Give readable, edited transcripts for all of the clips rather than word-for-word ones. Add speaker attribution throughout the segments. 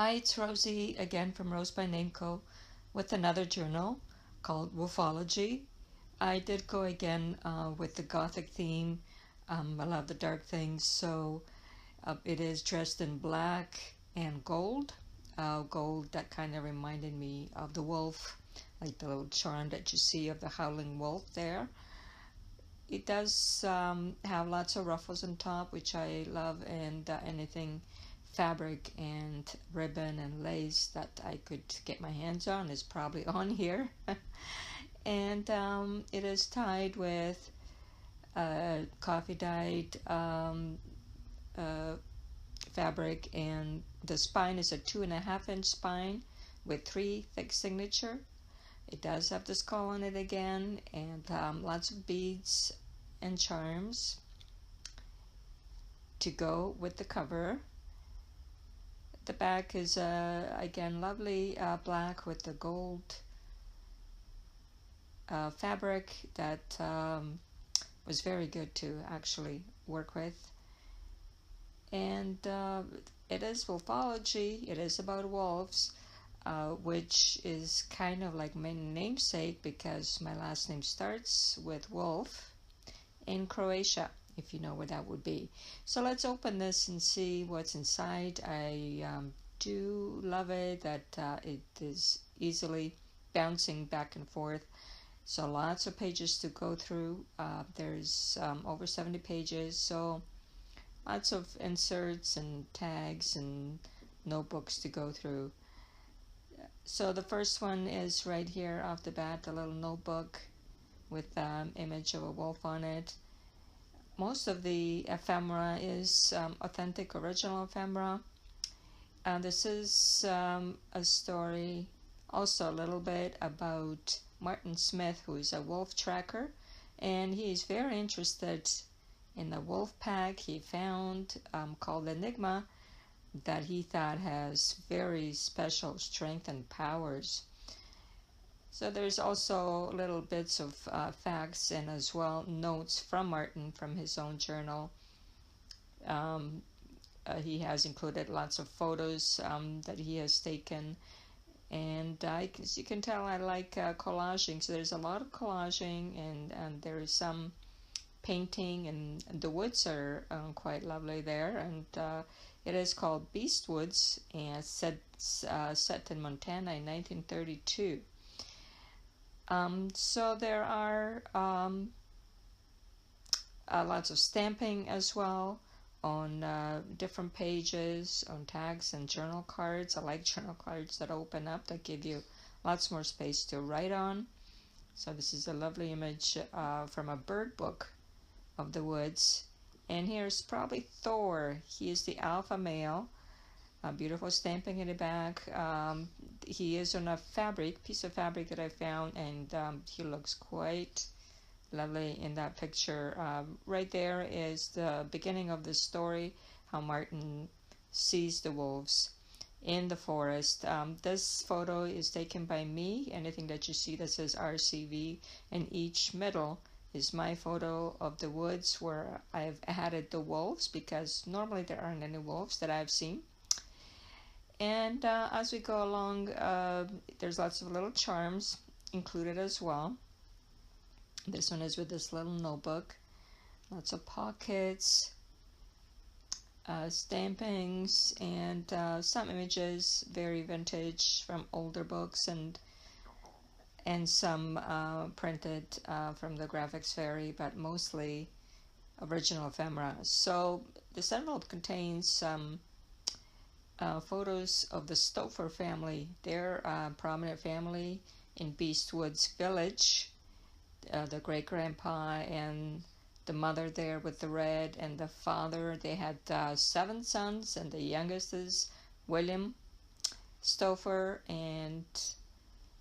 Speaker 1: Hi, it's Rosie again from RoseByNameCo with another journal called Wolfology. I did go again with the Gothic theme. I love the dark things, so it is dressed in black and gold. Gold that kind of reminded me of the wolf, like the little charm that you see of the howling wolf there. It does have lots of ruffles on top, which I love, and anything fabric and ribbon and lace that I could get my hands on is probably on here. And it is tied with coffee dyed uh, fabric, and the spine is a 2.5-inch spine with 3 thick signature. It does have the skull on it again, and lots of beads and charms to go with the cover. The back is again lovely black with the gold fabric that was very good to actually work with. And it is Wolfology. It is about wolves, which is kind of like my namesake because my last name starts with wolf in Croatia, if you know where that would be. So let's open this and see what's inside. I do love it that it is easily bouncing back and forth. So lots of pages to go through. There's over 70 pages, so lots of inserts and tags and notebooks to go through. So the first one is right here off the bat, a little notebook with image of a wolf on it. Most of the ephemera is authentic, original ephemera. This is a story, also a little bit about Martin Smith, who is a wolf tracker, and he is very interested in a wolf pack he found called Enigma that he thought has very special strength and powers. So there's also little bits of facts and as well notes from Martin from his own journal. He has included lots of photos that he has taken, and as you can tell, I like collaging. So there's a lot of collaging, and there is some painting, and the woods are quite lovely there. And it is called Beast Woods, and set in Montana in 1932. So there are lots of stamping as well on different pages, on tags and journal cards. I like journal cards that open up, that give you lots more space to write on. So this is a lovely image from a bird book of the woods. And here's probably Thor. He is the alpha male. Beautiful stamping in the back. He is on a piece of fabric that I found, and he looks quite lovely in that picture. Right there is the beginning of the story, how Martin sees the wolves in the forest. This photo is taken by me. Anything that you see that says RCV, and each middle is my photo of the woods where I've added the wolves, because normally there aren't any wolves that I've seen. And as we go along, there's lots of little charms included as well. This one is with this little notebook. Lots of pockets, stampings, and some images, very vintage from older books, and some printed from the graphics fairy, but mostly original ephemera. So this envelope contains some photos of the Stouffer family. They're a prominent family in Beast Woods Village. The great-grandpa and the mother there with the red, and the father. They had 7 sons, and the youngest is William Stouffer. And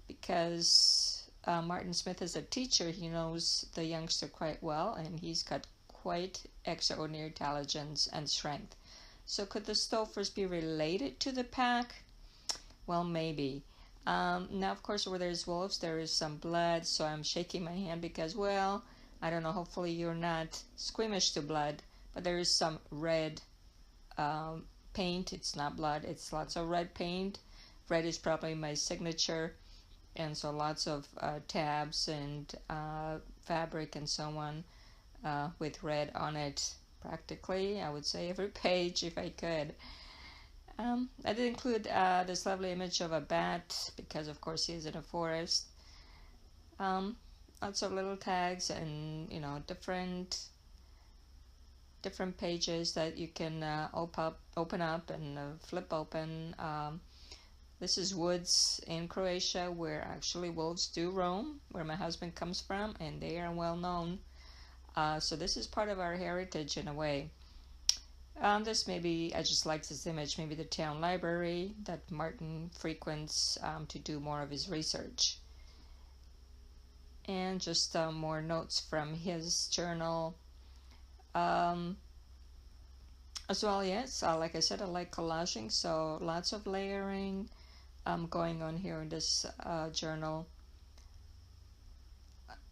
Speaker 1: because Martin Smith is a teacher, he knows the youngster quite well, and he's got quite extraordinary intelligence and strength. So could the Stouffers be related to the pack? Well, maybe. Now, of course, where there's wolves, there is some blood, so I'm shaking my hand because, well, I don't know, hopefully you're not squeamish to blood, but there is some red paint. It's not blood, it's lots of red paint. Red is probably my signature, and so lots of tabs and fabric and so on with red on it, practically I would say every page if I could. I did include this lovely image of a bat because of course he is in a forest. Lots of little tags and different pages that you can open up and flip open. This is woods in Croatia where actually wolves do roam, where my husband comes from, and they are well known. So this is part of our heritage in a way. This maybe, I just like this image, maybe the town library that Martin frequents to do more of his research. And just more notes from his journal. As well, yes, like I said, I like collaging, so lots of layering going on here in this journal.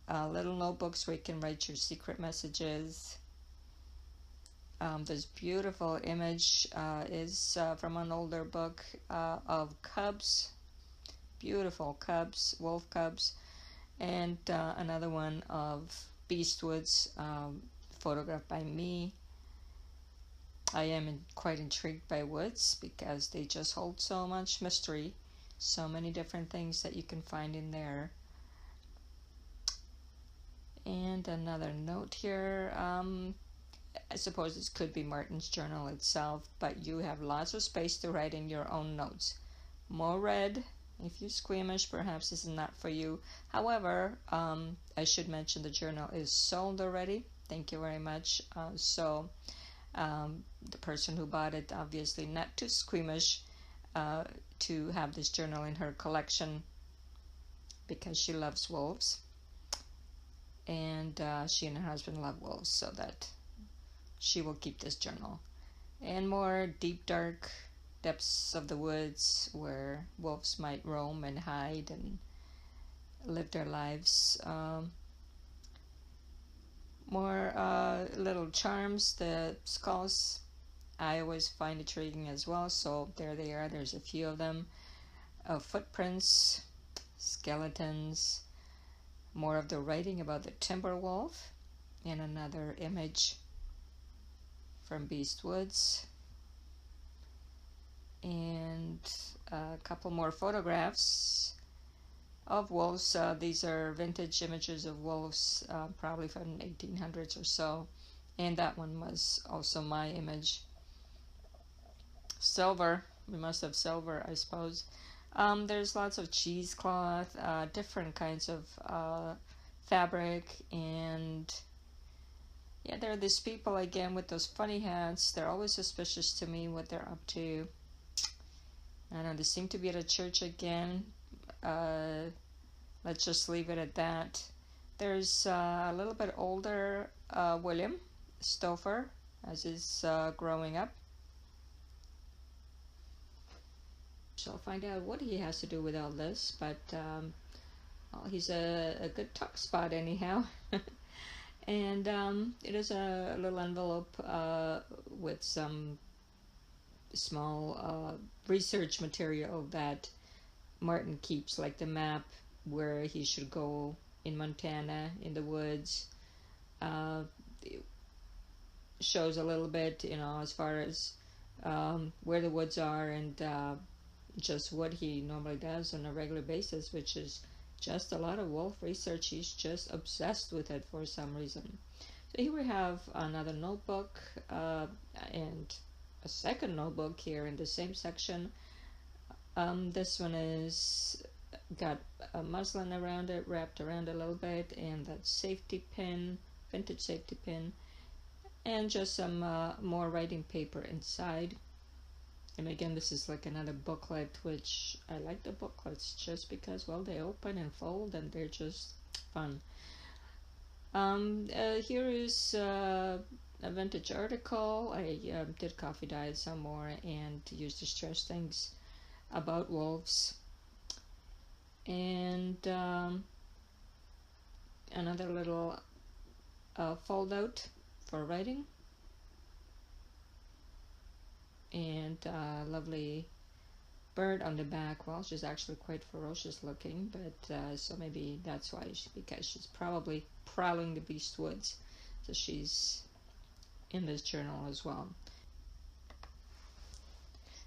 Speaker 1: Little notebooks where you can write your secret messages. This beautiful image is from an older book of cubs, beautiful cubs, wolf cubs, and another one of beastwoods photographed by me. I am quite intrigued by woods because they just hold so much mystery, so many different things that you can find in there. And another note here, I suppose this could be Martin's journal itself, but you have lots of space to write in your own notes. More red. If you're squeamish, perhaps this is not for you. However, I should mention the journal is sold already. Thank you very much. So the person who bought it, obviously not too squeamish to have this journal in her collection because she loves wolves. And she and her husband love wolves, so that she will keep this journal. And more deep, dark depths of the woods where wolves might roam and hide and live their lives. More little charms, the skulls I always find intriguing as well, so there they are, there's a few of them. Footprints, skeletons, more of the writing about the timber wolf, and another image from Beast Woods, and a couple more photographs of wolves. These are vintage images of wolves, probably from 1800s or so, and that one was also my image. Silver, we must have silver, I suppose. There's lots of cheesecloth, different kinds of fabric, and yeah, there are these people again with those funny hats. They're always suspicious to me what they're up to. I don't know, they seem to be at a church again. Let's just leave it at that. There's a little bit older William Stouffer as he's growing up. So I'll find out what he has to do with all this, but well, he's a good talk spot anyhow. And it is a little envelope with some small research material that Martin keeps, like the map where he should go in Montana in the woods. It shows a little bit, as far as where the woods are, and just what he normally does on a regular basis, which is just a lot of wolf research. He's just obsessed with it for some reason. So here we have another notebook and a second notebook here in the same section. This one is got a muslin around it, wrapped around a little bit, and that safety pin, vintage safety pin, and just some more writing paper inside. And again, this is like another booklet, which I like the booklets just because, well, they open and fold and they're just fun. Here is a vintage article. I did coffee diet some more and used to stress things about wolves. And another little fold out for writing. and lovely bird on the back. Well, she's actually quite ferocious looking, but so maybe that's why, because she's probably prowling the beast woods, so she's in this journal as well.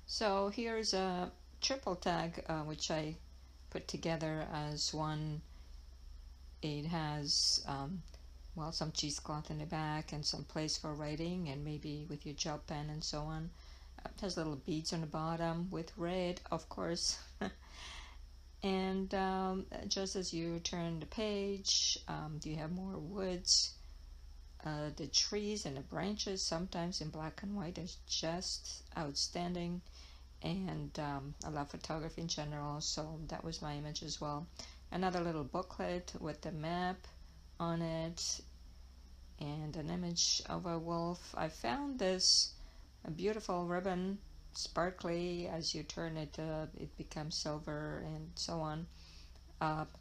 Speaker 1: So here's a triple tag which I put together as one. It has well, some cheesecloth in the back and some place for writing, and maybe with your gel pen and so on. It has little beads on the bottom with red, of course. And just as you turn the page, you have more woods. The trees and the branches, sometimes in black and white, is just outstanding. And I love photography in general, so that was my image as well. Another little booklet with the map on it and an image of a wolf. I found this a beautiful ribbon, sparkly. As you turn it, it becomes silver and so on.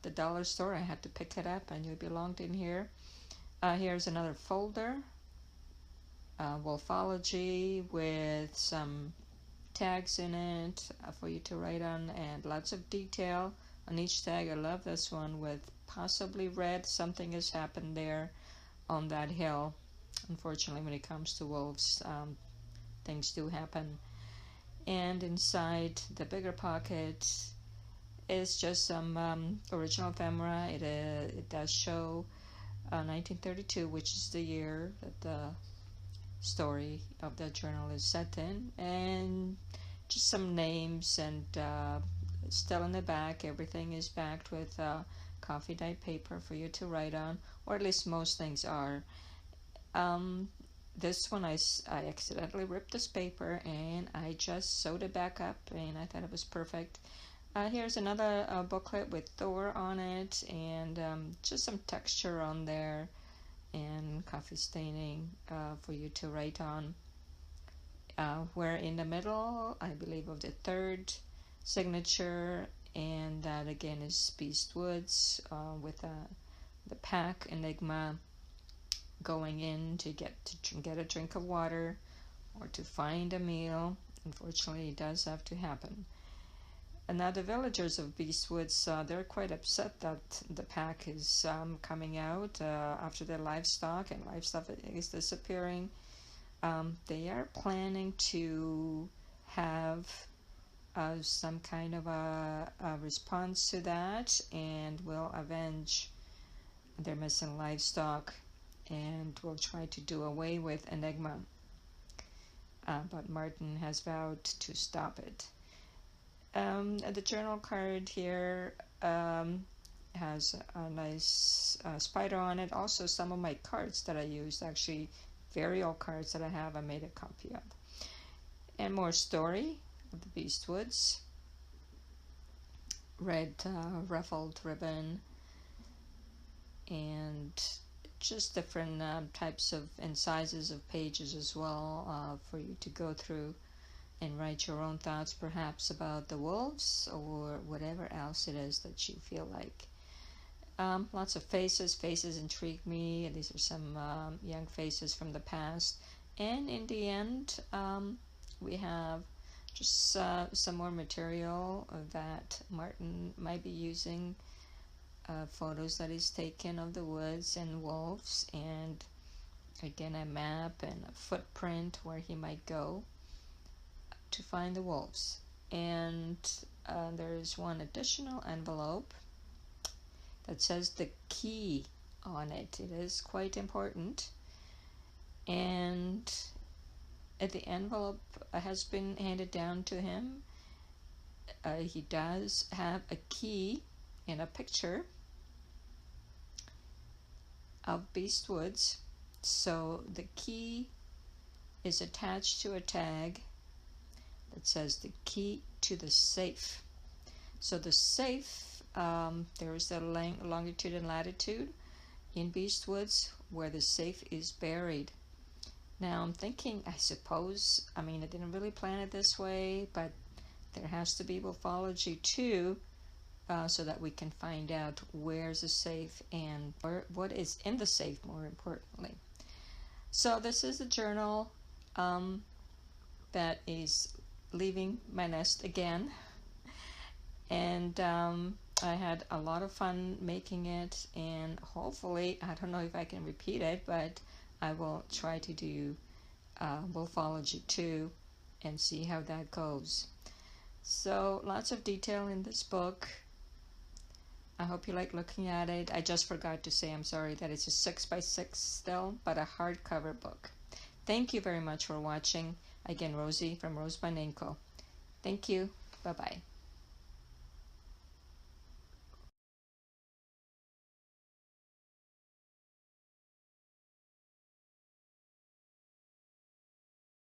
Speaker 1: The dollar store, I had to pick it up, and it belonged in here. Here's another folder, Wolfology, with some tags in it for you to write on, and lots of detail on each tag. I love this one with possibly red. Something has happened there on that hill. Unfortunately, when it comes to wolves, things do happen. And inside the bigger pocket is just some original ephemera. It does show 1932, which is the year that the story of the journal is set in, and just some names, and still in the back, everything is backed with coffee dyed paper for you to write on, or at least most things are. This one I accidentally ripped this paper, and I just sewed it back up, and I thought it was perfect. Here's another booklet with Thor on it, and just some texture on there, and coffee staining for you to write on. We're in the middle, I believe, of the third signature, and that again is Beast Woods with the pack Enigma, going in to get a drink of water or to find a meal. Unfortunately, it does have to happen. And now the villagers of Beast Woods, they're quite upset that the pack is coming out after their livestock, and livestock is disappearing. They are planning to have some kind of a response to that, and will avenge their missing livestock, and will try to do away with Enigma. But Martin has vowed to stop it. The journal card here has a nice spider on it. Also, some of my cards that I used, actually very old cards that I have, I made a copy of. And more story of the Beast Woods. Red ruffled ribbon, and just different types of and sizes of pages as well for you to go through and write your own thoughts, perhaps about the wolves or whatever else it is that you feel like. Lots of faces. Faces intrigue me. These are some young faces from the past. And in the end, we have just some more material that Martin might be using, photos that he's taken of the woods and wolves, and again a map and a footprint where he might go to find the wolves. And there's one additional envelope that says the key on it. It is quite important. And the envelope has been handed down to him. He does have a key and a picture of Beast Woods. So the key is attached to a tag that says the key to the safe. So the safe, there is the longitude and latitude in Beast Woods where the safe is buried. Now I'm thinking, I suppose, I mean, I didn't really plan it this way, but there has to be Wolfology too, so that we can find out where's the safe and what is in the safe, more importantly. So this is the journal. that is leaving my nest again, and I had a lot of fun making it, and hopefully, I don't know if I can repeat it, but I will try to do Wolfology too and see how that goes. So lots of detail in this book. I hope you like looking at it. I just forgot to say, I'm sorry, that it's a 6x6 still, but a hardcover book. Thank you very much for watching. Again, Rosie from RoseByNameCo. Thank you. Bye-bye.